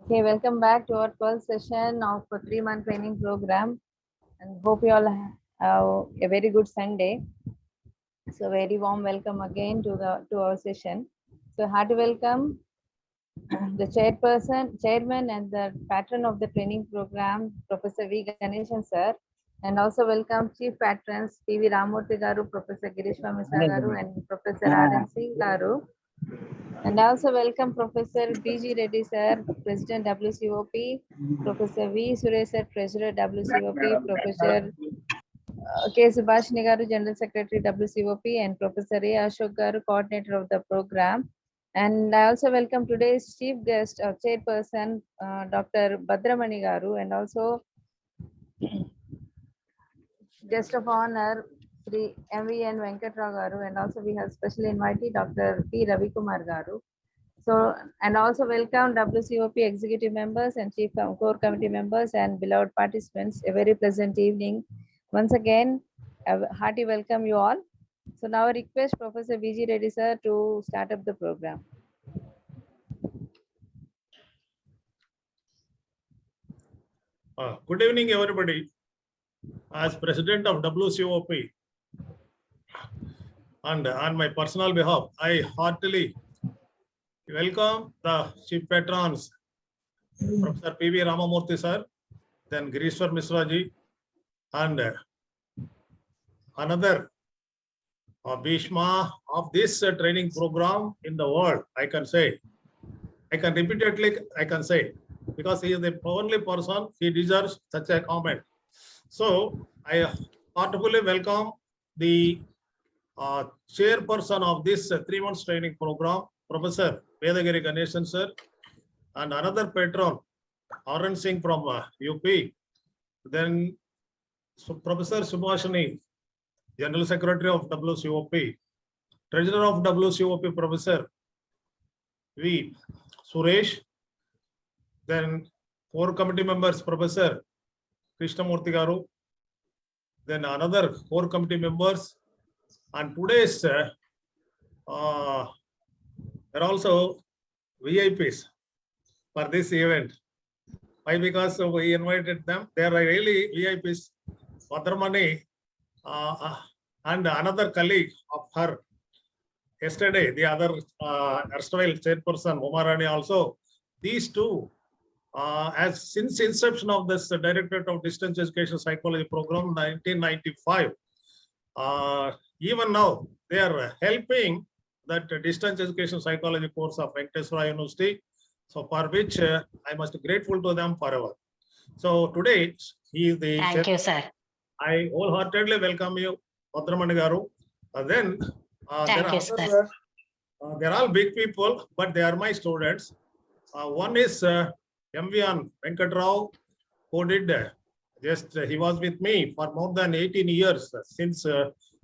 Okay, welcome back to our 12th session of a 3-month training program, and hope you all have a very good Sunday. So very warm welcome again to our session. So hearty welcome the chairman and the patron of the training program, Professor V. Ganeshan sir, and also welcome chief patrons P.V. Ramurthy garu, Professor Girish Misa garu, and Professor R.N. Singh garu. And also welcome Professor B.G. Reddy sir, President WCOP, Professor V. Suresh sir, Treasurer WCOP, Professor K. Subhashini garu, General Secretary WCOP, and Professor A. Ashok garu, Coordinator of the program. And I also welcome today's chief guest, Chairperson, Dr. Badramani garu, and also guest of honor, Sri M.V.N. Venkatrao garu, and also we have special invitee, Dr. P. Ravi Kumar garu. So, and also welcome WCOP executive members and chief core committee members and beloved participants. A very pleasant evening. Once again, a hearty welcome you all. So now I request Professor V.G. Reddy sir to start up the program. Good evening, everybody. As President of WCOP, and on my personal behalf, I heartily welcome the chief patrons, Professor P.V. Ramamurthy sir, then Girishwar Misra ji, and another Bhishma of this training program in the world. I can say, I can repeatedly, I can say, because he is the only person, he deserves such a comment. So I heartily welcome the chairperson of this 3 months training program, Professor Vedagiri Ganeshan sir, and another patron, R.N. Singh from UP. Then Professor Subhashini, General Secretary of WCOP, Treasurer of WCOP, Professor V. Suresh. Then 4 committee members, Professor Krishnamurthy garu. Then another 4 committee members. And today's there are also VIPs for this event. Why? Because we invited them. They are really VIPs. Badramani and another colleague of her yesterday, the other erstwhile chairperson, Umarani also. These two, as since inception of this Directorate of Distance Education Psychology Program, 1995, even now they are helping that distance education psychology course of Venkateswara University. So for which I must be grateful to them forever. So today he is the Thank you, sir. I wholeheartedly welcome you, Badramani garu. Then Thank you, sir. they're all big people, but they are my students. One is M.V.N. Venkatrao, who did he was with me for more than 18 years, since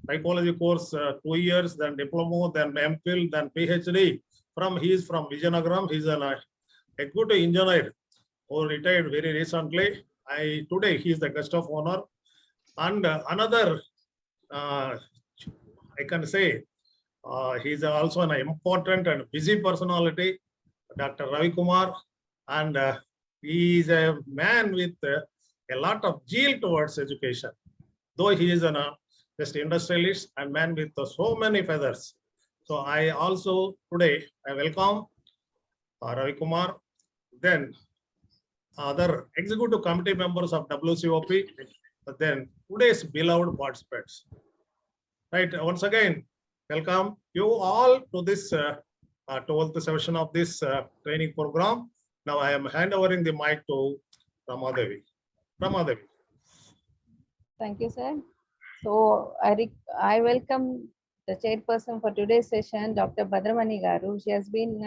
psychology course 2 years, then diploma, then MPhil, then PhD. He is from Vijayanagaram. He is an executive engineer who retired very recently. Today he is the guest of honor. And another, I can say, he is also an important and busy personality, Dr. Ravi Kumar, and he is a man with a lot of zeal towards education. Though he is an just industrialist and man with so many feathers. So I also today I welcome Ravi Kumar, then other executive committee members of WCOP, then today's beloved participants. Right, once again, welcome you all to this 12th session of this training program. Now I am handovering the mic to Ramadevi. Ramadevi. Thank you, sir. So I welcome the chairperson for today's session, Dr. Badramani garu. She has been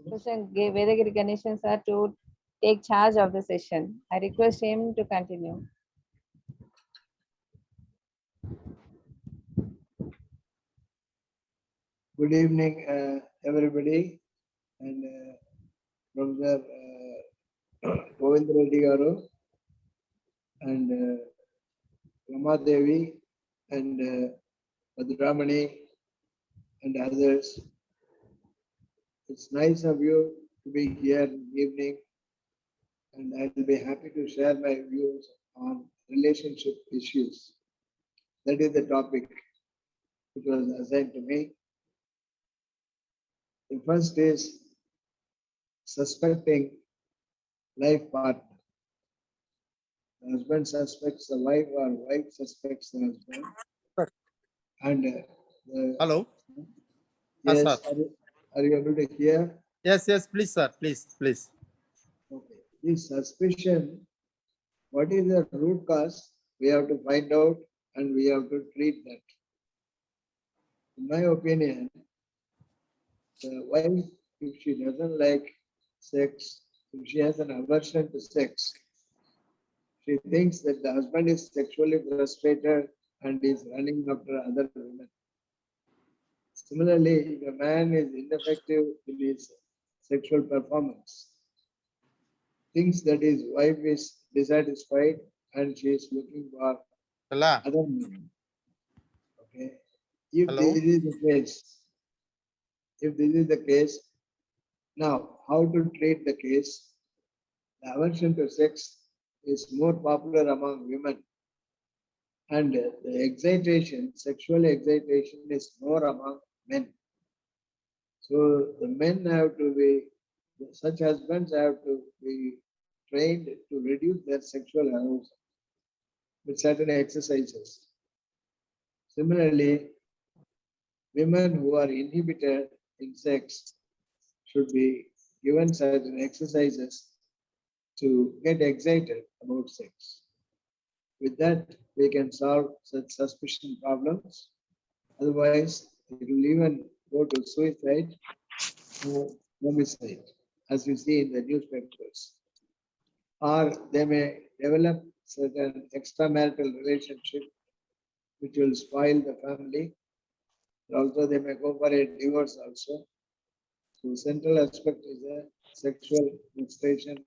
Professor Vedagiri Ganeshan sir to take charge of the session. I request him to continue. Good evening, everybody, and Professor Govind Reddy garu and Ramadevi and Badramani and others. It's nice of you to be here in the evening and I'll be happy to share my views on relationship issues. That is the topic which was assigned to me. The first is suspecting life partner. The husband suspects the wife or wife suspects the husband. Sir. And Hello. yes, sir. are you able to hear? Yes, please, sir. Please. Okay. This suspicion, what is the root cause? We have to find out and we have to treat that. In my opinion, the wife, if she doesn't like sex, if she has an aversion to sex, she thinks that the husband is sexually frustrated and is running after other women. Similarly, if a man is ineffective in his sexual performance, thinks that his wife is dissatisfied and she is looking for Hello. other men. Okay. If Hello? this is the case, now how to treat the case? The aversion to sex is more popular among women, and the excitation, sexual excitation, is more among men. So the men have to be, such husbands have to be trained to reduce their sexual arousal with certain exercises. Similarly, women who are inhibited in sex should be given certain exercises to get excited about sex. With that, we can solve such suspicion problems. Otherwise, it will even go to suicide or homicide, as you see in the newspapers. Or they may develop certain extramarital relationship which will spoil the family. Also, they may go for a divorce also. So, central aspect is a sexual frustration,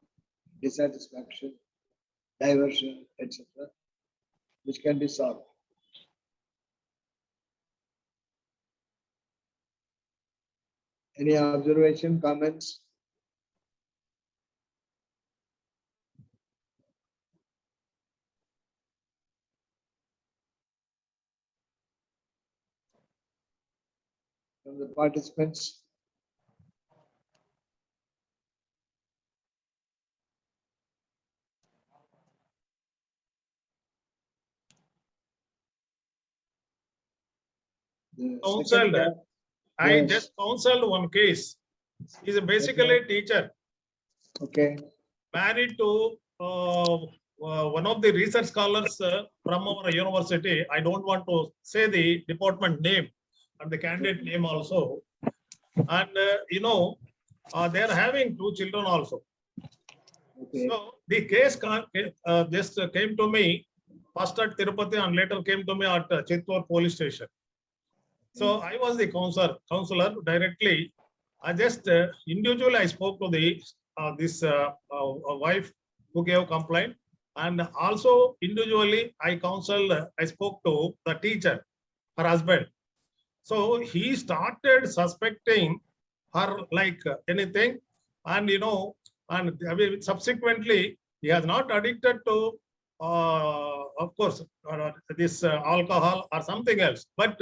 dissatisfaction, diversion, etc., which can be solved. Any observation, comments? From the participants? The Counseled. second, I yes. just counseled one case. He's basically a teacher, Okay, married to one of the research scholars from our university. I don't want to say the department name and the candidate name also. And they are having 2 children also. okay, So the case just came to me first at Tirupati and later came to me at Chittor police station. So I was the counselor directly. I just individually I spoke to the this wife who gave complaint, and also individually I counseled. I spoke to the teacher, her husband. So he started suspecting her like anything, and and I mean, subsequently he has not addicted to, of course, this alcohol or something else, but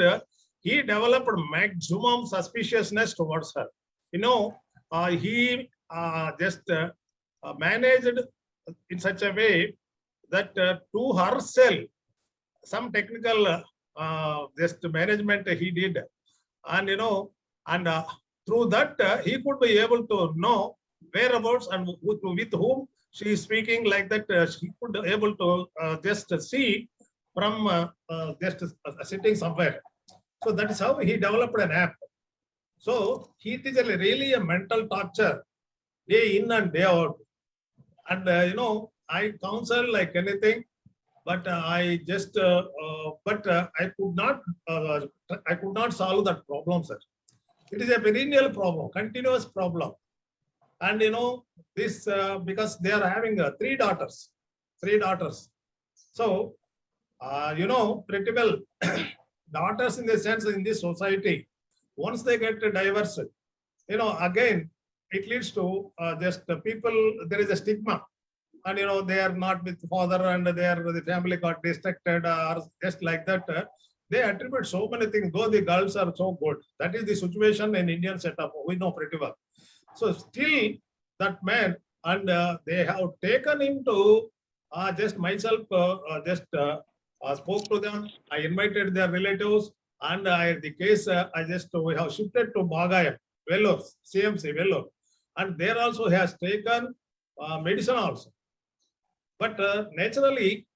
he developed maximum suspiciousness towards her. He just managed in such a way that to herself, some technical just management he did, and and through that he could be able to know whereabouts and with whom she is speaking, like that she could be able to just see from just sitting somewhere. So that is how he developed an app. So it is really a mental torture, day in and day out. And I counsel like anything, but I just I could not solve that problem, sir. It is a perennial problem, continuous problem. And this because they are having 3 daughters. So pretty well daughters in the sense in this society, once they get divorced, again it leads to just people, there is a stigma. and they are not with father, and the family got distracted, or just like that. They attribute so many things, though the girls are so good. That is the situation in Indian setup. We know pretty well. So still that man, and they have taken him to just myself, spoke to them. I invited their relatives, and the case we have shifted to Bagayam, Vellore, CMC Vellore, and there also has taken medicine also. But naturally,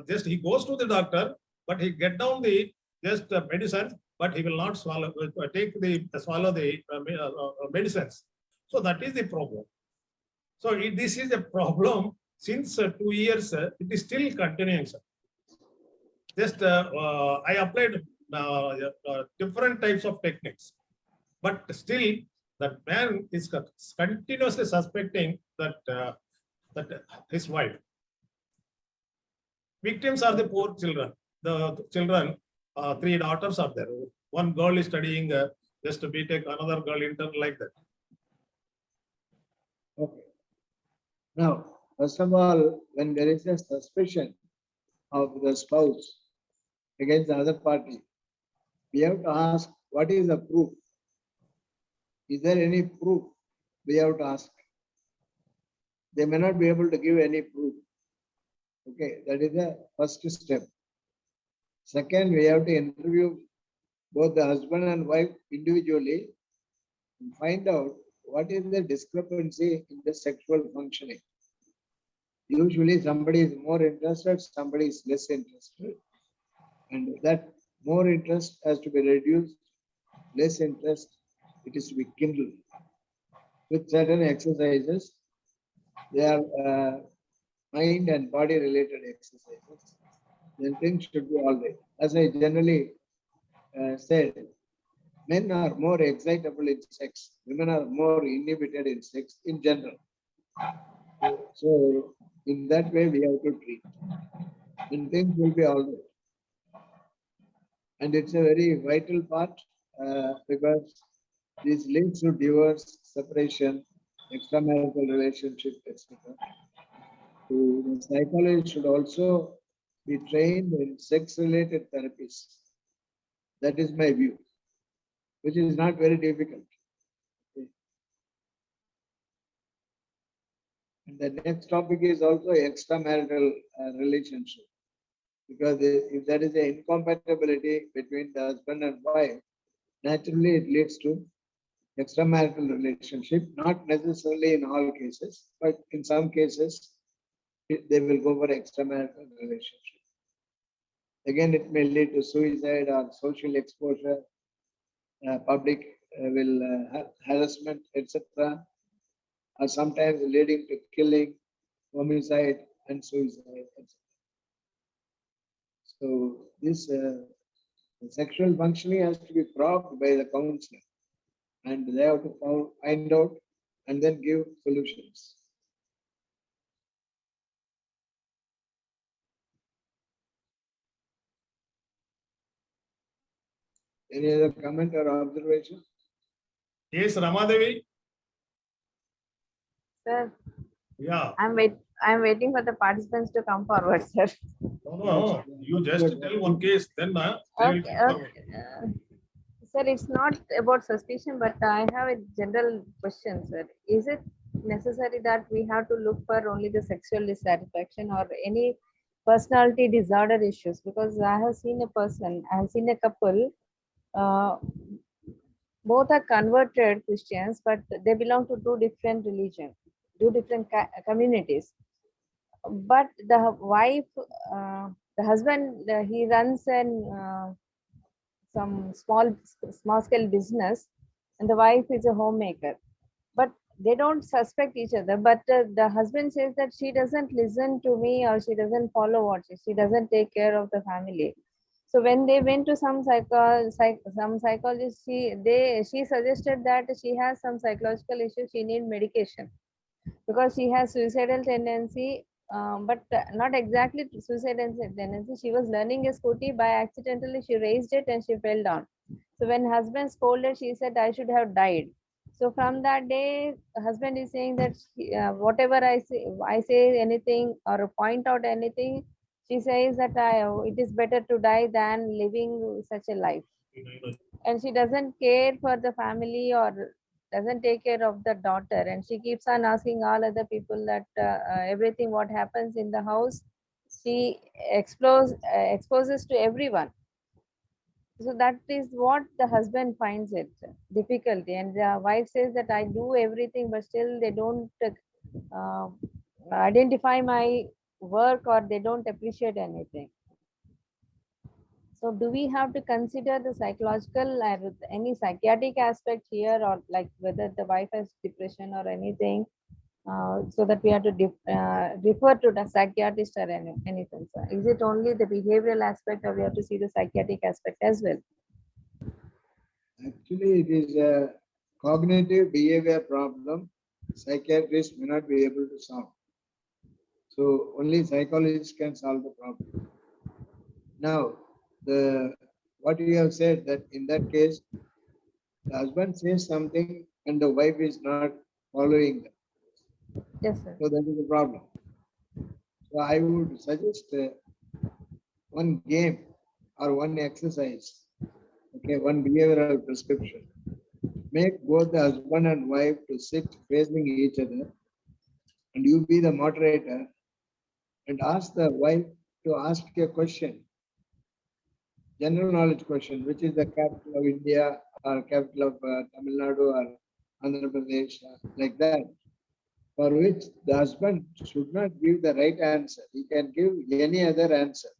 just he goes to the doctor, but he get down the just medicine, but he will not swallow, swallow the medicines. So that is the problem. So this is a problem since 2 years. It is still continuing, sir. Just I applied different types of techniques, but still that man is continuously suspecting that his wife. Victims are the poor children. The children, 3 daughters are there. One girl is studying just to BTech, another girl intern, like that. Okay. Now, first of all, when there is a suspicion of the spouse against the other party, we have to ask, what is the proof? Is there any proof? We have to ask. They may not be able to give any proof. Okay, that is the first step. Second, we have to interview both the husband and wife individually and find out what is the discrepancy in the sexual functioning. Usually somebody is more interested, somebody is less interested. And that more interest has to be reduced, less interest, it is to be kindled. With certain exercises, they are mind and body related exercises, then things should be all right. As I generally said, men are more excitable in sex, women are more inhibited in sex in general. So in that way, we have to treat, and things will be all right. And it's a very vital part because this leads to divorce, separation, extramarital relationship, etc. So the psychologist should also be trained in sex-related therapies. That is my view, which is not very difficult. Okay. And the next topic is also extramarital relationship. Because if there is an incompatibility between the husband and wife, naturally it leads to extramarital relationship, not necessarily in all cases, but in some cases, they will go for extramarital relationship. Again, it may lead to suicide or social exposure, public harassment, etc. Or sometimes leading to killing, homicide, and suicide, etc. So this sexual functioning has to be probed by the counselor, and they have to find out and then give solutions. Any other comment or observation? Yes, Ramadevi. Sir, Yeah. I'm waiting for the participants to come forward, sir. No, you just tell one case, then they will Okay, come. okay. Sir, it's not about suspicion, but I have a general question, sir. Is it necessary that we have to look for only the sexual dissatisfaction or any personality disorder issues? Because I have seen a couple, uh, both are converted Christians, but they belong to 2 different religions, 2 different communities. But the wife, the husband, he runs some small scale business, and the wife is a homemaker. But they don't suspect each other. But the husband says that she doesn't listen to me, or she doesn't follow what she doesn't take care of the family. So when they went to some psychologist, she suggested that she has some psychological issues. She needs medication because she has suicidal tendency, but not exactly suicidal tendency. She was learning a scooty, by accidentally she raised it and she fell down. So when husband scolded, she said, I should have died. So from that day, the husband is saying that whatever I say anything or point out anything, she says that it is better to die than living such a life. And she doesn't care for the family or doesn't take care of the daughter. And she keeps on asking all other people that everything what happens in the house, she exposes to everyone. So that is what the husband finds it difficulty, and the wife says that I do everything, but still they don't uh, identify my work or they don't appreciate anything. So do we have to consider the psychological or any psychiatric aspect here, or like whether the wife has depression or anything, so that we have to refer to the psychiatrist or anything? So is it only the behavioral aspect, or we have to see the psychiatric aspect as well? Actually, it is a cognitive behavior problem. Psychiatrists may not be able to solve. So only psychologists can solve the problem. Now, what you have said, that in that case, the husband says something and the wife is not following that. Yes, sir. So that is the problem. So I would suggest one game or one exercise, okay, one behavioral prescription. Make both the husband and wife to sit facing each other, and you be the moderator and ask the wife to ask a question, general knowledge question, which is the capital of India or capital of Tamil Nadu or Andhra Pradesh, like that, for which the husband should not give the right answer. He can give any other answer.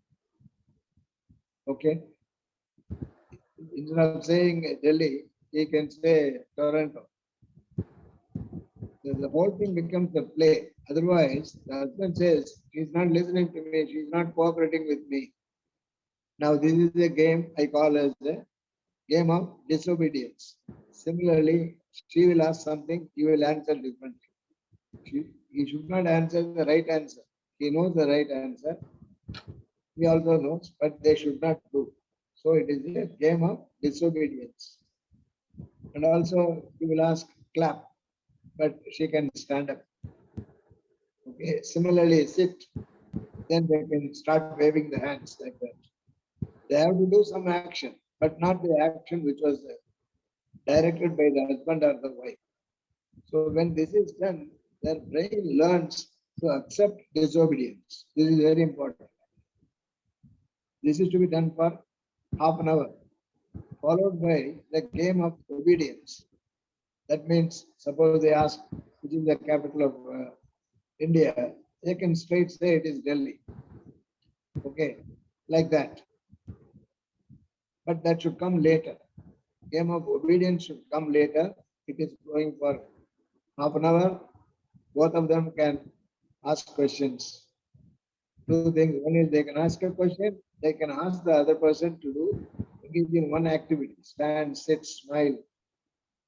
Okay. Instead of saying Delhi, he can say Toronto. The whole thing becomes a play. Otherwise, the husband says, she's not listening to me, she's not cooperating with me. Now, this is a game I call as a game of disobedience. Similarly, she will ask something, he will answer differently. He should not answer the right answer. He knows the right answer. He also knows, but they should not do. So it is a game of disobedience. And also, he will ask clap, but she can stand up. Okay. Similarly, sit. Then they can start waving the hands like that. They have to do some action, but not the action which was directed by the husband or the wife. So when this is done, their brain learns to accept disobedience. This is very important. This is to be done for half an hour, followed by the game of obedience. That means, suppose they ask, which is the capital of India, they can straight say it is Delhi. Okay, like that. But that should come later. Game of obedience should come later. It is going for half an hour. Both of them can ask questions. Two things. One is they can ask a question. They can ask the other person to do engage in one activity. Stand, sit, smile.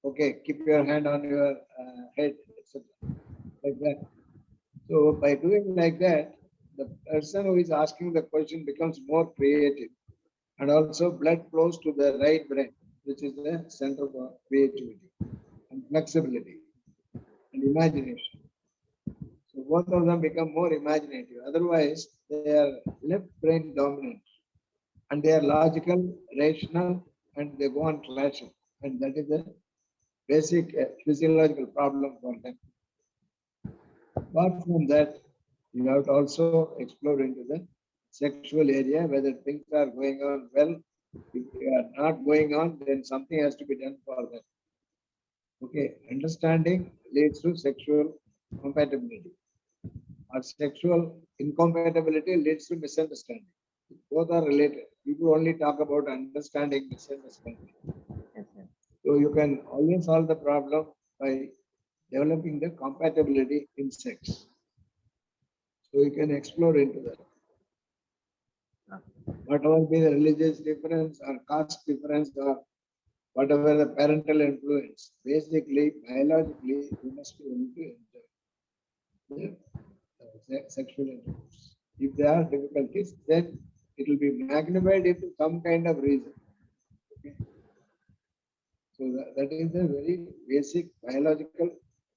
Okay, keep your hand on your head, etc. Like that. So by doing like that, the person who is asking the question becomes more creative, and also blood flows to the right brain, which is the center for creativity and flexibility and imagination. So both of them become more imaginative. Otherwise, they are left brain dominant, and they are logical, rational, and they go on clashing. And that is a basic physiological problem for them. Apart from that, you have to also explore into the sexual area, whether things are going on well. If they are not going on, then something has to be done for them. Okay, understanding leads to sexual compatibility, or sexual incompatibility leads to misunderstanding. Both are related. People only talk about understanding, misunderstanding. Yes, sir. So you can always solve the problem by developing the compatibility in sex. So you can explore into that. Whatever be the religious difference or caste difference or whatever the parental influence, basically, biologically, you must be able to enjoy the sexual intercourse. If there are difficulties, then it will be magnified into some kind of reason. Okay. So that is a very basic biological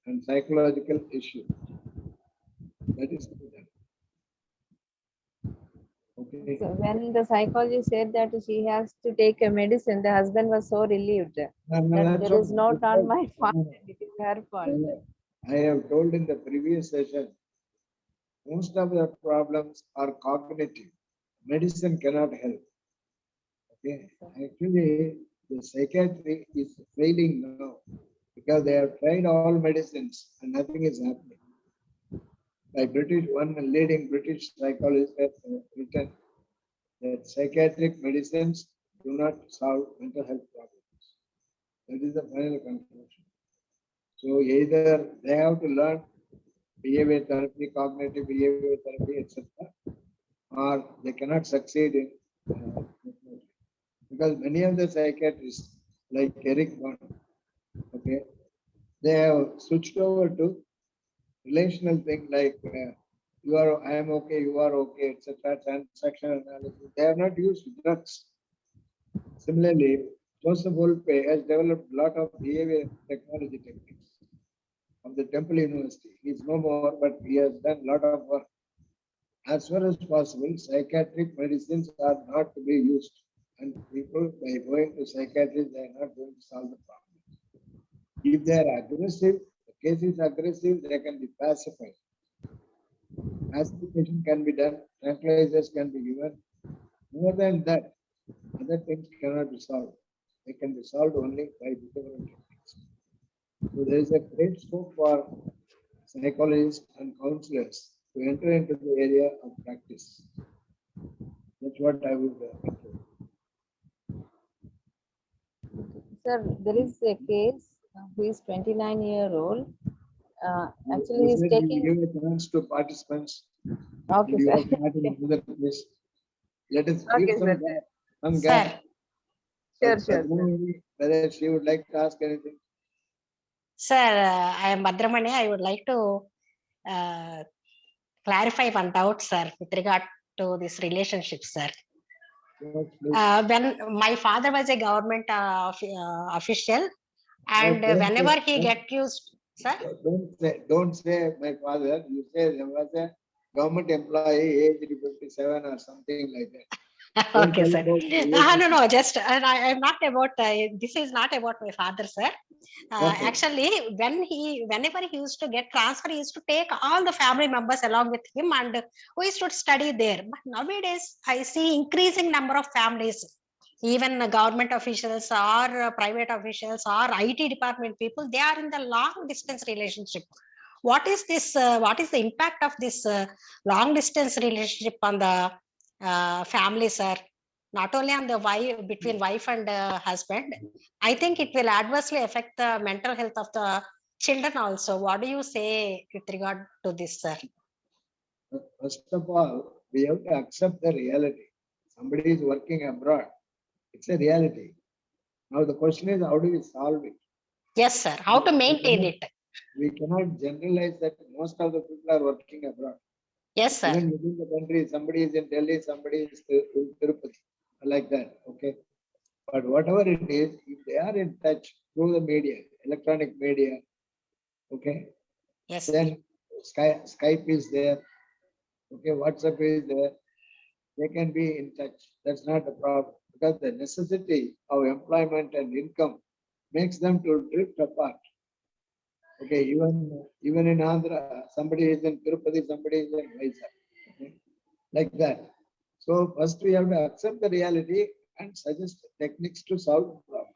and psychological issue. That is done. Okay. So when the psychologist said that she has to take a medicine, the husband was so relieved that That's there is okay. not on my fault, No, it is her fault. I have told in the previous session, most of the problems are cognitive. Medicine cannot help. Okay. Actually, the psychiatry is failing now because they have tried all medicines and nothing is happening. One leading British psychologist has written that psychiatric medicines do not solve mental health problems. That is the final conclusion. So either they have to learn behavior therapy, cognitive behavior therapy, etc., or they cannot succeed in because many of the psychiatrists, like Eric Bond, okay, they have switched over to relational thing like you are, I am okay, you are okay, etc., transaction analysis. They have not used drugs. Similarly, Joseph Wolpe has developed a lot of behavior technology techniques from the Temple University. He is no more, but he has done a lot of work. As far as possible, psychiatric medicines are not to be used. And people, by going to psychiatrists, they are not going to solve the problem. If they are aggressive, the case is aggressive, they can be pacified. Pacification can be done, tranquilizers can be given. More than that, other things cannot be solved. They can be solved only by behavioral techniques. So there is a great scope for psychologists and counselors to enter into the area of practice. That's what I would conclude. Sir, there is a case who is 29-year-old. Actually, he's We taking. give a chance to participants. Okay, You sir. have started another place. Let us give Okay, some sir. gap. Some Sir, gap. Sure, sure, sir. Whether she would like to ask anything. sir, I am Bhadramani. I would like to clarify one doubt, sir, with regard to this relationship, sir. Yes, please. When my father was a government official, and whenever he get used, sir. Don't say my father. You say there was a government employee aged 57 or something like that. Don't Okay, tell sir. about the No, relationship. just and I'm not about. This is not about my father, sir. Okay. Actually, whenever he used to get transfer, he used to take all the family members along with him, and we used to study there. But nowadays, I see increasing number of families, even government officials or private officials or IT department people, they are in the long distance relationship. What is this? What is the impact of this long distance relationship on the family, sir? Not only on the wife, between wife and husband, I think it will adversely affect the mental health of the children also. What do you say with regard to this, sir? First of all, we have to accept the reality. Somebody is working abroad. It's a reality. Now the question is, how do we solve it? Yes, sir. How to maintain it? We cannot generalize that most of the people are working abroad. Yes, sir. Even within the country, somebody is in Delhi, somebody is in Tirupati, like that. Okay. But whatever it is, if they are in touch through the media, electronic media, okay, Yes. then Skype is there, okay, WhatsApp is there, they can be in touch. That's not a problem because the necessity of employment and income makes them to drift apart. Okay, even in Andhra, somebody is in Tirupati, somebody is in Vizag, okay, like that. So first we have to accept the reality and suggest techniques to solve the problem.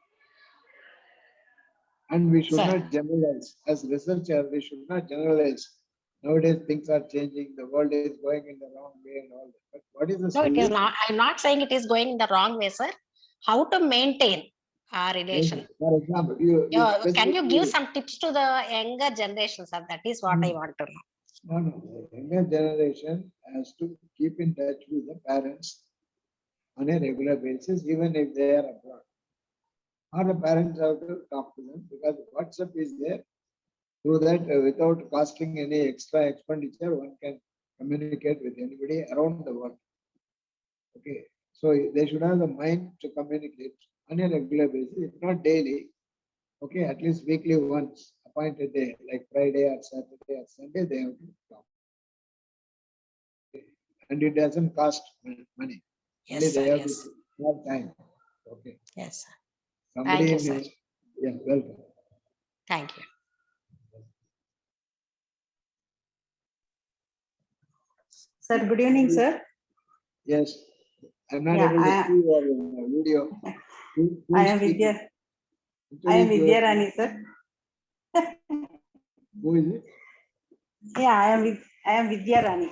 And we should Sir. not generalize. As researchers, we should not generalize. Nowadays things are changing. The world is going in the wrong way and all that. But what is the No, it is solution? not. I'm not saying it is going in the wrong way, sir. How to maintain our relation? For example, you Can you give specifically some tips to the younger generation, sir? That is what I want to know. no, the younger generation has to keep in touch with the parents on a regular basis, even if they are abroad. Or the parents have to talk to them because WhatsApp is there. Through that, without costing any extra expenditure, one can communicate with anybody around the world. Okay, so they should have the mind to communicate on a regular basis, if not daily, Okay, at least weekly once, appointed day, like Friday or Saturday or Sunday, they have to talk. And it doesn't cost money. Only Yes, they sir. have Yes. to have time. Okay. Yes, sir. Somebody Thank you, in sir. yeah, welcome. Thank you. Sir, good evening, sir. Yes. I'm not Yeah, able to see your video. I am Vidya. I am Vidya Rani, sir. Who is it? Yeah, I am Vidya Rani.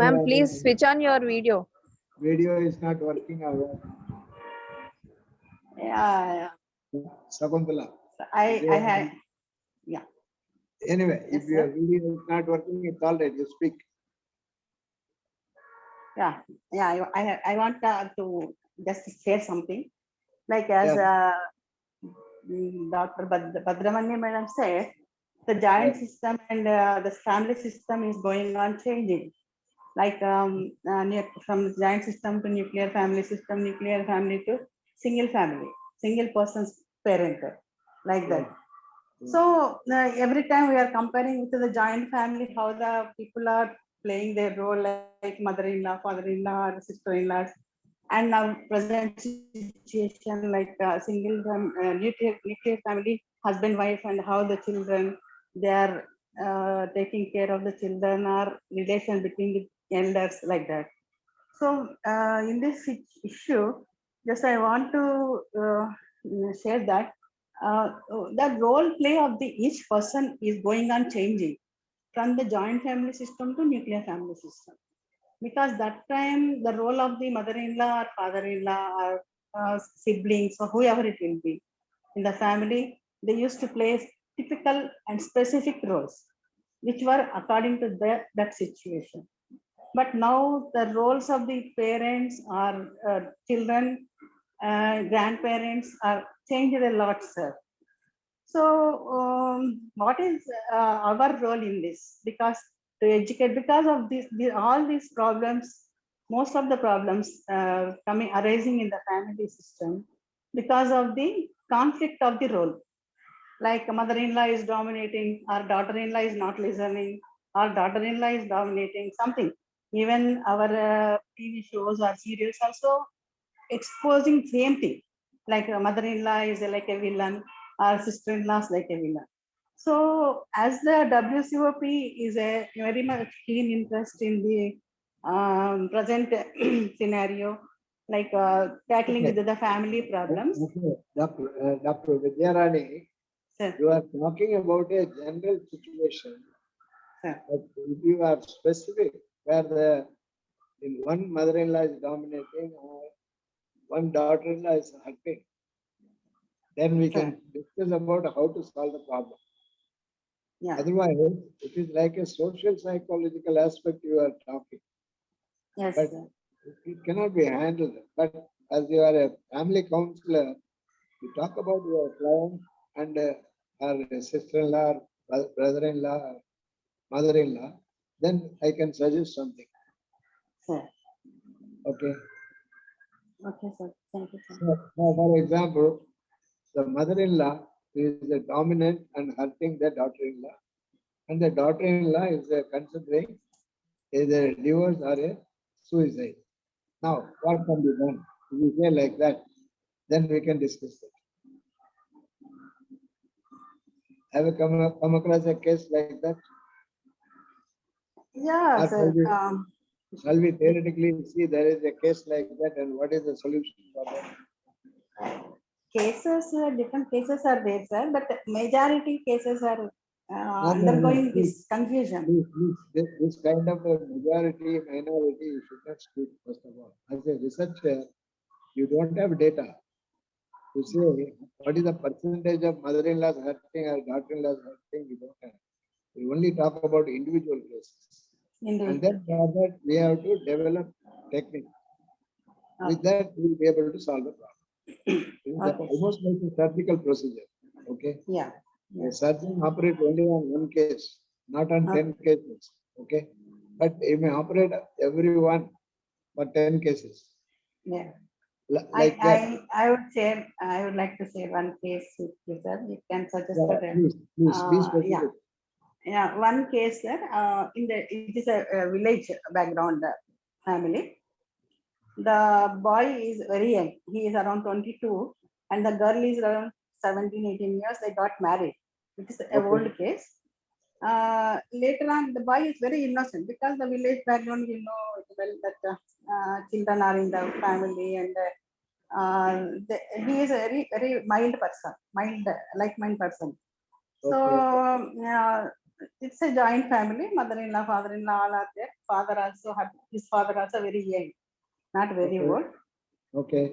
Ma'am, please switch on your video. Video is not working or what? Yeah, Sakuntala. I had, yeah. Anyway, Yes, if your sir. video is not working, it's all right. You speak. Yeah, I want to just share something. Like as Dr. Badramani Madam said, the joint system and the family system is going on changing. Like from joint system to nuclear family system, nuclear family to single family, single person's parent, like that. So every time we are comparing with the joint family, how the people are playing their role, like mother-in-law, father-in-law, or sister-in-laws, and now present situation like nuclear family, husband, wife, and how the children they are taking care of the children or relation between the elders, like that. So in this issue, just I want to share that the role play of the each person is going on changing from the joint family system to nuclear family system. Because that time the role of the mother-in-law or father-in-law or siblings or whoever it will be in the family, they used to play typical and specific roles, which were according to that situation. But now the roles of the parents or children, grandparents are changed a lot, sir. So what is our role in this? Because to educate, because of all these problems, most of the problems arising in the family system, because of the conflict of the role. Like mother-in-law is dominating, or daughter-in-law is not listening, or daughter-in-law is dominating something. Even our TV shows or serials also exposing same thing. Like a mother-in-law is like a villain, or sister-in-law is like a villain. So as the WCOP is a very much keen interest in the present scenario, like tackling Okay. the family problems. Okay. Dr. Vidyarani, Sir, you are talking about a general situation. sir. But if you are specific, where in one mother-in-law is dominating or one daughter-in-law is hurting, then we can discuss about how to solve the problem. Yeah. Otherwise, it is like a social psychological aspect you are talking, Yes, but sir. it cannot be handled. But as you are a family counselor, you talk about your client and her sister-in-law, brother-in-law, mother-in-law, then I can suggest something. Sir. Okay. Okay, sir. Thank you, sir. So, for example, the mother-in-law is the dominant and hurting the daughter-in-law, and the daughter-in-law is considering either a divorce or a suicide. Now, what can be done? If we say like that, then we can discuss it. Have you come across a case like that? Yeah, Or sir. shall we theoretically see there is a case like that and what is the solution for that? Cases, different cases are there, sir, but majority cases are No, undergoing please, this confusion. please, this kind of a majority, minority, you should not speak first of all. As a researcher, you don't have data to say what is the percentage of mother-in-laws hurting or daughter-in-laws hurting, we don't have. We only talk about individual cases. And then for that, we have to develop technique. With that, we will be able to solve the problem. It is almost like a surgical procedure. Okay. Yeah. A surgeon operates only on one case, not on 10 cases. Okay. But he may operate every one for 10 cases. Yeah. Like that. I would share, I would like to share one case with you, sir. You can suggest Yeah, that. please be Yeah, specific. yeah. One case, sir. It is a village background family. The boy is very young. He is around 22, and the girl is around 17, 18 years. They got married. It is a Okay. old case. Later on, the boy is very innocent because the village background, you know well that children are in the family, and he is a very very mild person, mild like mind person. So it's a joint family. Mother-in-law, father-in-law, all are there. His father also very young, not very Okay. old. Okay.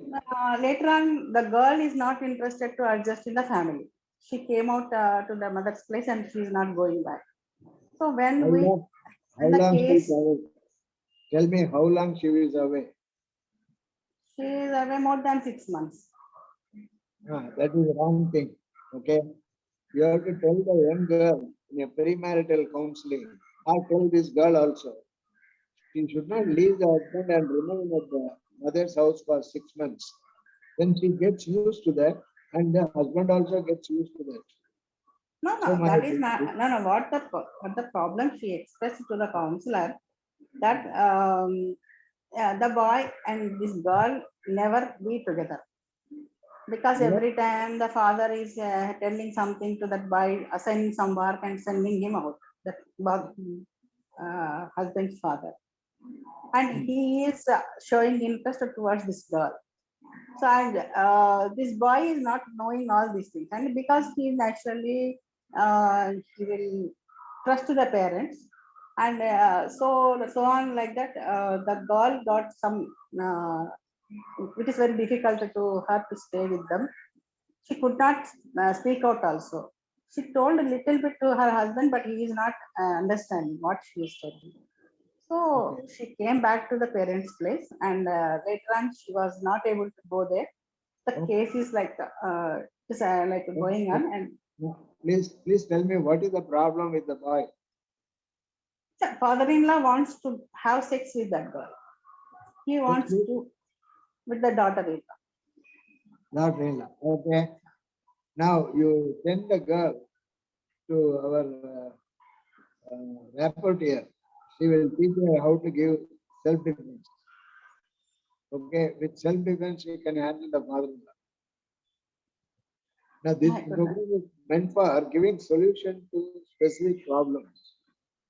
Later on, the girl is not interested to adjust in the family. She came out to the mother's place and she is not going back. So How when long? How the long she is case, away? Tell me how long she is away. she is away more than 6 months. That is the wrong thing. Okay. You have to tell the young girl in a premarital counseling. I tell this girl also. She should not leave the husband and remain at the mother's house for 6 months. Then she gets used to that, and the husband also gets used to that. No, So no, that is not. No, no. What the problem she expressed to the counselor that the boy and this girl never be together, because every time the father is telling something to that boy, assigning some work and sending him out. That husband's father, and he is showing interest towards this girl. So and this boy is not knowing all these things, and because he naturally he will trust to the parents, and so on like that. The girl got some. It is very difficult to her to stay with them. She could not speak out also. She told a little bit to her husband, but he is not understanding what she is saying. So Okay. she came back to the parents' place, and later on she was not able to go there. The case is like going on, and Please tell me what is the problem with the boy? the father-in-law wants to have sex with that girl. He wants to with the daughter-in-law. Not really. Okay. Now you send the girl to our rapport here. She will teach her how to give self-defense. Okay, with self-defense, she can handle the father-in-law. Now, this program is meant for giving solution to specific problems.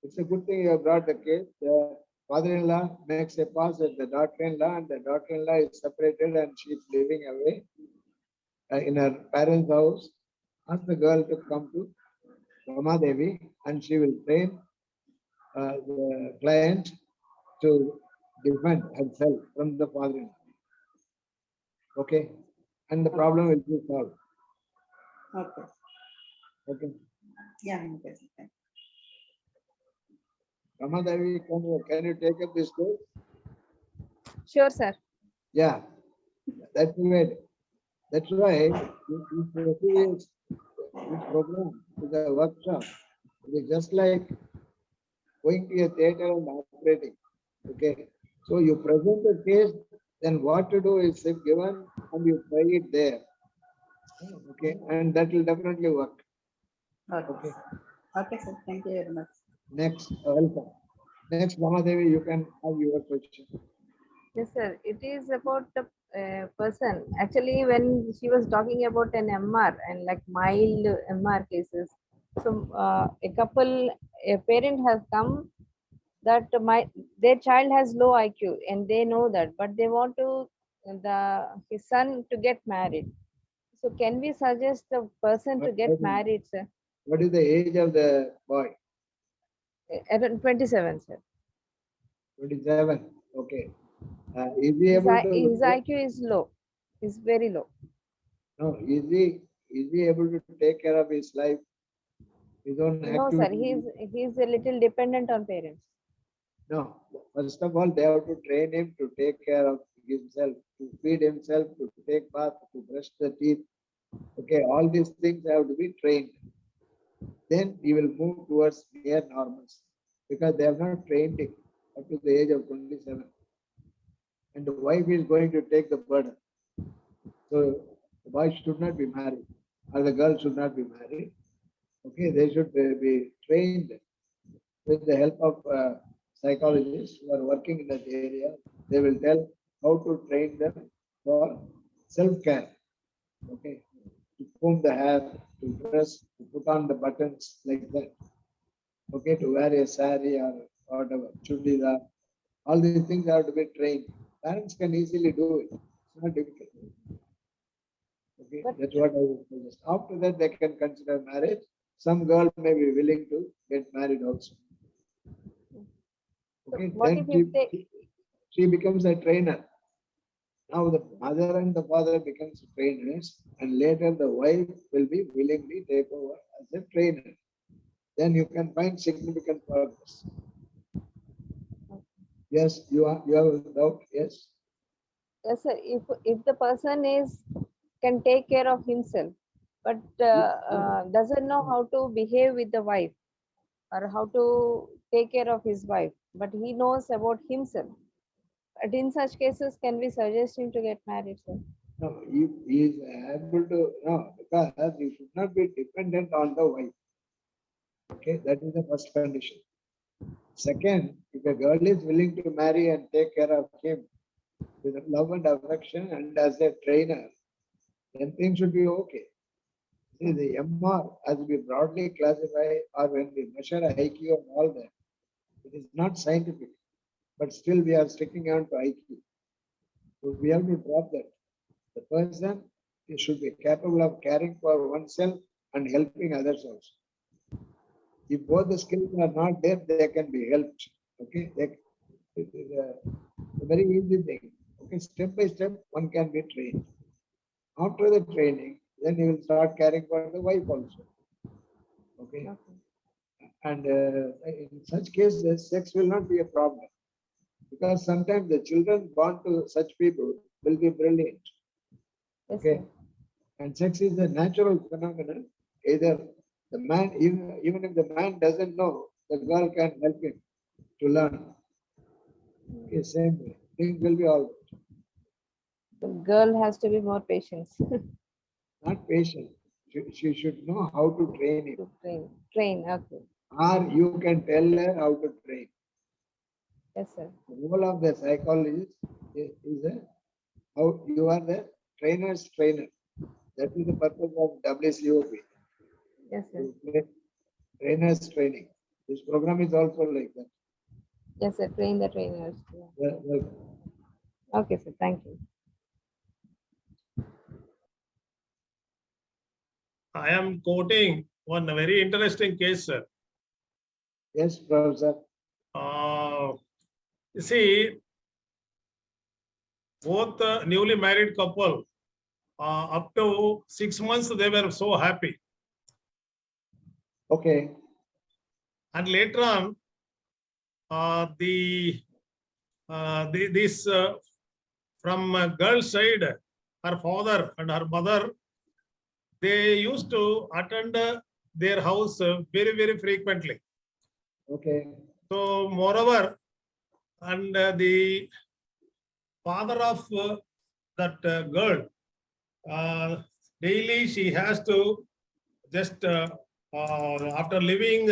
It's a good thing you have brought the case. The father-in-law makes a pass at the daughter-in-law, and the daughter-in-law is separated and she is living away in her parents' house. Ask the girl to come to Rama Devi, and she will train the client to defend herself from the father-in-law. Okay, and the problem will be solved. Okay. Okay. Yeah. Okay. Rama Devi, can you take up this case? Sure, sir. Yeah, that's right. That's why this program is a workshop. It is just like going to a theater and operating. Okay, so you present the case, then what to do is if given and you try it there. Okay, and that will definitely work. Okay. Okay, sir. Thank you very much. Next, welcome. Next, Rama Devi, you can have your question. Yes, sir. It is about the person. Actually, when she was talking about an MR and like mild MR cases, so a parent has come that their child has low IQ and they know that, but they want his son to get married. So can we suggest the person to get married, sir? What is the age of the boy? Around 27, sir. 27. Okay. Is he able to? His IQ is low. Is very low. No. Is he able to take care of his life? His own No, activity? sir. He's a little dependent on parents. No. First of all, they have to train him to take care of himself, to feed himself, to take bath, to brush the teeth. Okay, all these things have to be trained. Then he will move towards near normals because they have not trained him up to the age of 27. And the wife is going to take the burden. So the boy should not be married or the girl should not be married. Okay, they should be trained with the help of psychologists who are working in that area. They will tell how to train them for self-care. Okay, to comb the hair, to dress, to put on the buttons like that. Okay, to wear a sari or whatever, chudidar. All these things have to be trained. Parents can easily do it. It's not difficult. Okay, But- that's what I would suggest. After that, they can consider marriage. Some girl may be willing to get married also. Okay, what then if they, she becomes a trainer. Now the mother and the father becomes trainers, and later the wife will be willingly take over as a trainer. Then you can find significant progress. Yes, you have a doubt. Yes. yes, sir, if the person can take care of himself, but doesn't know how to behave with the wife or how to take care of his wife, but he knows about himself. But in such cases, can we suggest him to get married, sir? No, he is able to, no, because he should not be dependent on the wife. Okay, that is the first condition. Second, if a girl is willing to marry and take care of him with love and affection and as a trainer, then things should be okay. See, the MR, as we broadly classify, or when we measure IQ and all that, it is not scientific, but still we are sticking on to IQ. So we have to drop that. The person should be capable of caring for oneself and helping others also. If both the skills are not there, they can be helped. Okay, it is a very easy thing. Okay, step by step, one can be trained. After the training, then you will start caring for the wife also. Okay, and in such cases, sex will not be a problem because sometimes the children born to such people will be brilliant. Yes, Okay, sir. and sex is a natural phenomenon. Either the man, even if the man doesn't know, the girl can help him to learn. Okay, same way. Things will be all right. The girl has to be more patient Not patient. She should know how to train him. to train. Okay. Or you can tell her how to train. Yes, sir. The role of the psychologist is how you are the trainer's trainer. That is the purpose of WCOP. Yes, sir. Trainer's training. This program is also like that. Yes, sir. Train the trainers. Yeah. Welcome. Okay, sir. Thank you. I am quoting one very interesting case, sir. Yes, Professor. You see, both the newly married couple, up to 6 months, they were so happy. Okay. And later on, this from girl side, her father and her mother, they used to attend their house very, very frequently. Okay. So, moreover, and the father of that girl, daily she has to just after leaving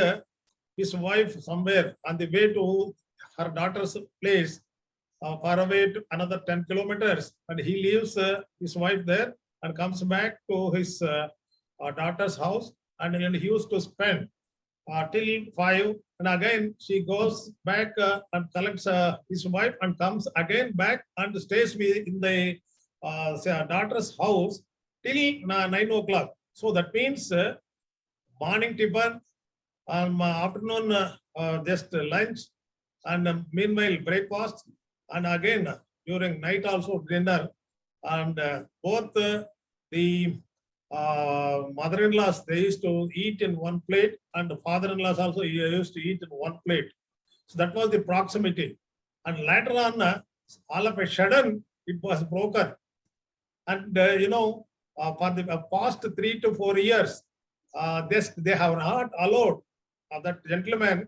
his wife somewhere on the way to her daughter's place, far away to another 10 kilometers, and he leaves his wife there and comes back to his daughter's house, and he used to spend till 5, and again she goes back and collects his wife and comes again back and stays in the daughter's house till 9 o'clock. So that means morning tiffin, afternoon just lunch, and meanwhile breakfast, and again during night also dinner, and both the mother-in-laws, they used to eat in one plate, and the father-in-laws also used to eat in one plate. So that was the proximity. And later on, all of a sudden, it was broken. And for the past 3 to 4 years, they have not allowed that gentleman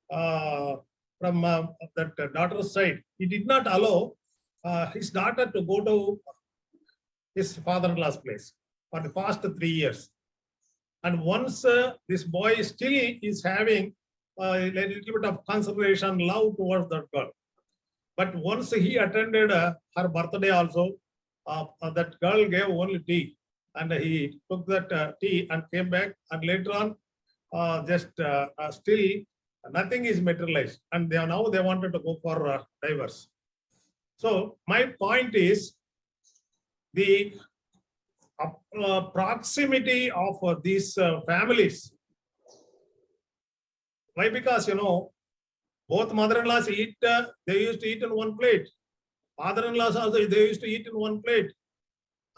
from that daughter's side. He did not allow his daughter to go to his father-in-law's place for the past 3 years. And once this boy still is having a little bit of consideration, love towards that girl. But once he attended her birthday also, that girl gave only tea. And he took that tea and came back. And later on, still nothing is materialized. And now they wanted to go for divorce. So my point is the proximity of these families. Why? Because, both mother-in-laws eat, they used to eat in one plate. Father-in-laws also, they used to eat in one plate.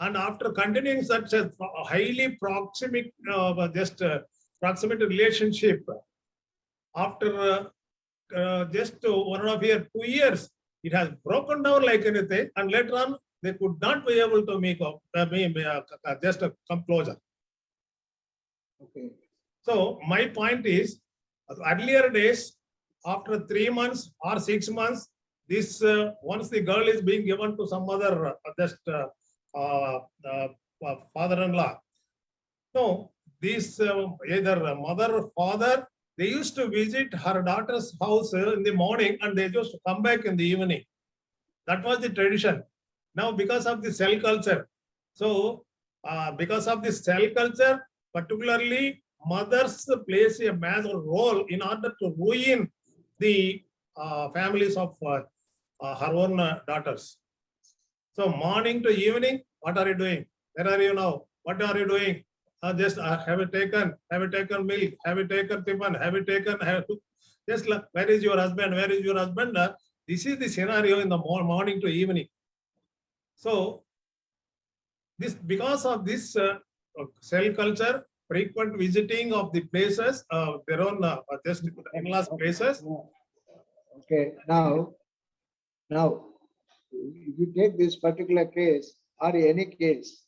And after continuing such a highly proximate, proximate relationship, after just 1.5 years, 2 years, it has broken down like anything. And later on, they could not be able to make up, just come closer. Okay. So my point is, earlier days, after 3 months or 6 months, this once the girl is being given to some other father-in-law. No, this either mother or father, they used to visit her daughter's house in the morning and they just come back in the evening. That was the tradition. Now, because of the cell culture, so because of the cell culture, particularly mothers plays a major role in order to ruin the families of her own daughters. So morning to evening, what are you doing? Where are you now? What are you doing? Just have you taken milk? Have you taken tiffin? Have you taken? Just where is your husband? Where is your husband? This is the scenario in the morning to evening. So this, because of this cell culture, frequent visiting of the places, their own just in-laws places. Okay, now, if you take this particular case or any case,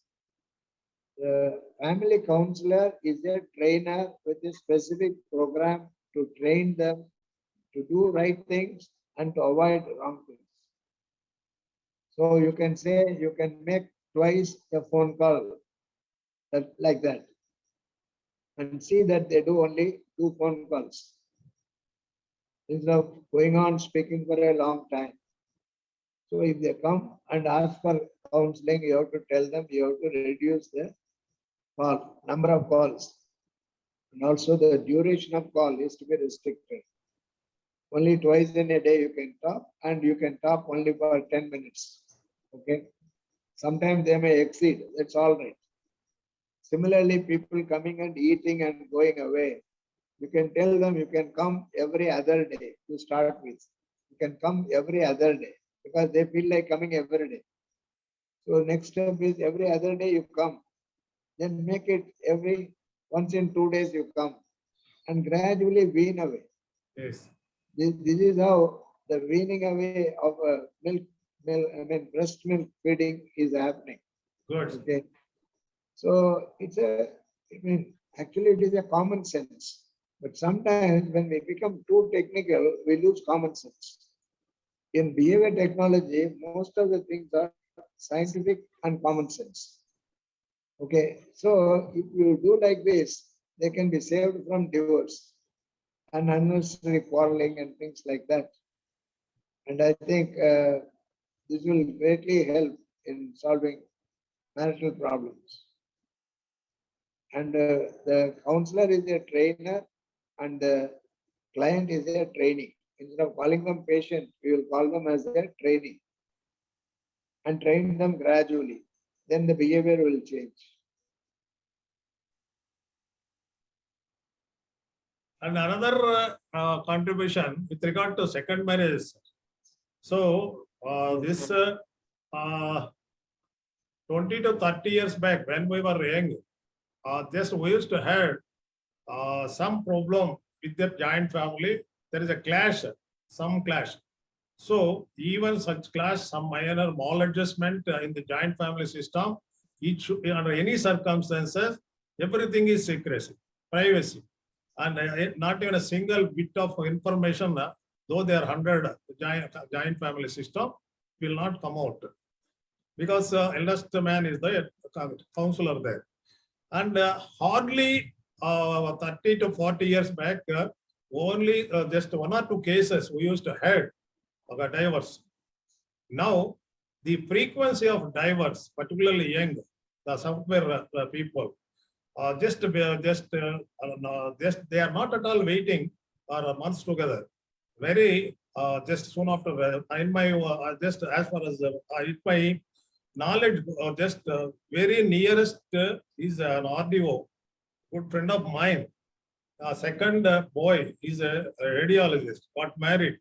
the family counselor is a trainer with a specific program to train them to do right things and to avoid wrong things. So you can say, you can make twice a phone call like that and see that they do only 2 phone calls instead of going on speaking for a long time. So if they come and ask for counseling, you have to tell them you have to reduce the call, number of calls. And also the duration of call is to be restricted. Only twice in a day you can talk, and you can talk only for 10 minutes. Okay. Sometimes they may exceed, that's all right. Similarly, people coming and eating and going away, you can tell them you can come every other day to start with. You can come every other day because they feel like coming every day. So next step is every other day you come. Then make it every once in 2 days you come and gradually wean away. Yes. This is how the weaning away of breast milk feeding is happening. Good. Okay. So actually it is a common sense. But sometimes when we become too technical, we lose common sense. In behavior technology, most of the things are scientific and common sense. Okay, so if you do like this, they can be saved from divorce and unnecessary quarreling and things like that. And I think this will greatly help in solving marital problems. And the counselor is a trainer and the client is a trainee. Instead of calling them patient, we will call them as a trainee and train them gradually. Then the behavior will change. And another contribution with regard to second marriage. So this 20 to 30 years back when we were young, just we used to have some problem with the joint family. There is a clash, some clash. So even such clash, some minor maladjustment in the joint family system, it should be under any circumstances, everything is secrecy, privacy. And not even a single bit of information, though there are 100 giant family system, will not come out. because eldest man is the counselor there. And hardly 30 to 40 years back, only just 1 or 2 cases we used to have of divorce. Now, the frequency of divorce, particularly young, the software people, just they are not at all waiting for months together. Very just soon after, in my just as far as in my knowledge, just very nearest is an RDO, good friend of mine. Second boy is a radiologist, got married.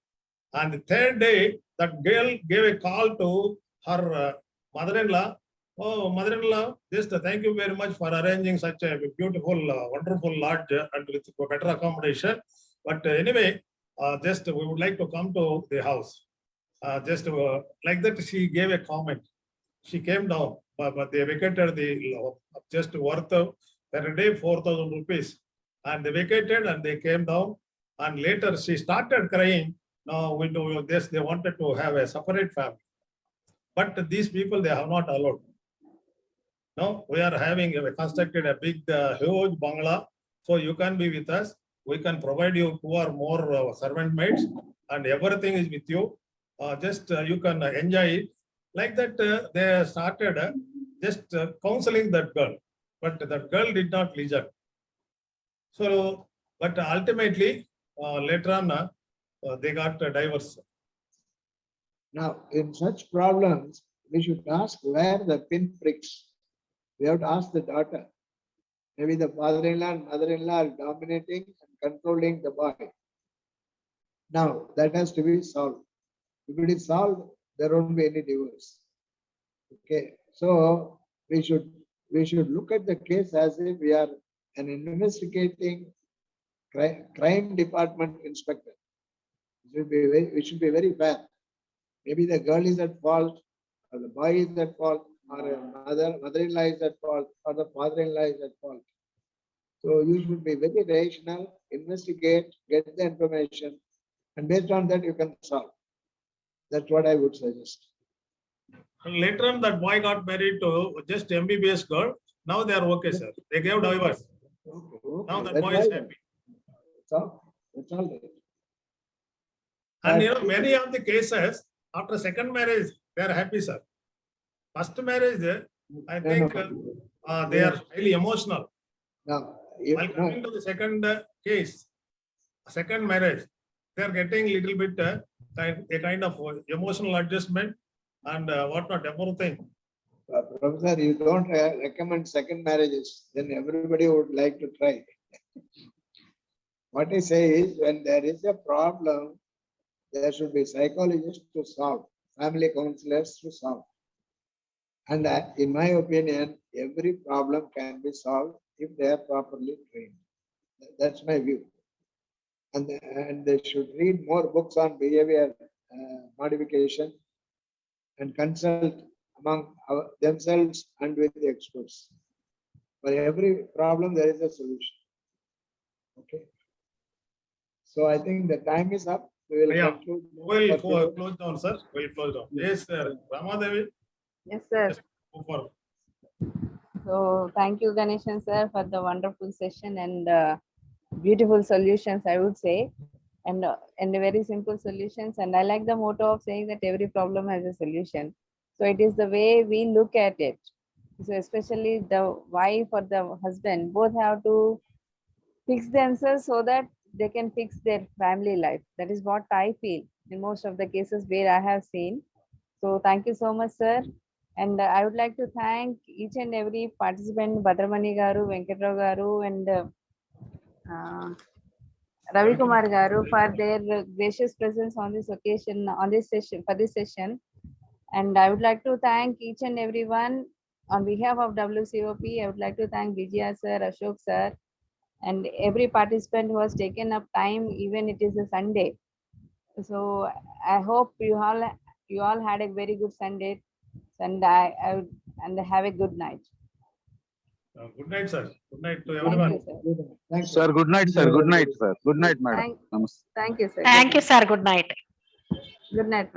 And the third day, that girl gave a call to her mother-in-law. Oh, mother-in-law, just thank you very much for arranging such a beautiful, wonderful lodge and with better accommodation. But anyway, just we would like to come to the house. Just like that, she gave a comment. She came down, but they vacated the just worth per day 4,000 rupees. And they vacated and they came down. And later she started crying. Now we do this, they wanted to have a separate family. But these people, they have not allowed. Now we are having constructed a big, huge bungalow. So you can be with us. We can provide you 2 or more servant maids and everything is with you. Just you can enjoy it. Like that, they started just counseling that girl. But that girl did not listen. So, but ultimately, later on, they got divorced. Now, in such problems, we should ask where the pin pricks. We have to ask the daughter. Maybe the father-in-law and mother-in-law are dominating and controlling the boy. Now, that has to be solved. If it is solved, there won't be any divorce. Okay, so we should look at the case as if we are an investigating crime department inspector. We should be very fair. Maybe the girl is at fault, or the boy is at fault, or a mother-in-law is at fault, or the father-in-law is at fault. So you should be very rational, investigate, get the information, and based on that you can solve. That's what I would suggest. And later on, that boy got married to just MBBS girl. Now they are okay, sir. They gave divorce. Okay, Now that that's boy is all. happy. That's all right. And you know, many of the cases after second marriage, they are happy, sir. First marriage, I think they are highly emotional. Now, While coming to the second case, second marriage, they are getting little bit a kind of emotional adjustment and whatnot, everything. Professor, you don't recommend second marriages, then everybody would like to try. What I say is, when there is a problem, there should be psychologists to solve, family counselors to solve. And in my opinion, every problem can be solved if they are properly trained. That's my view. And they should read more books on behavior modification and consult among themselves and with the experts. For every problem, there is a solution. Okay. So I think the time is up. We will conclude. We'll close down, sir. We'll close down. Yes, sir. Ramadevi. Yes, sir. So thank you, Ganeshan sir, for the wonderful session and beautiful solutions, I would say, and very simple solutions. And I like the motto of saying that every problem has a solution. So it is the way we look at it. So especially the wife or the husband, both have to fix themselves so that they can fix their family life. That is what I feel in most of the cases where I have seen. So thank you so much, sir. And I would like to thank each and every participant, Bhadramani Garu, Venkatrao Garu, and Ravi Kumar Garu for their gracious presence on this occasion, on this session, for this session. And I would like to thank each and everyone on behalf of WCOP. I would like to thank Vijaya sir, Ashok sir, and every participant who has taken up time, even it is a Sunday. So I hope you all had a very good Sunday, and and have a good night. Good night, sir. Good night to everyone. Thank you, sir. Thanks, Sir, good night, sir. Good night, sir. Good night, madam. Thank you, sir. Thank you, sir. Good night. Good night.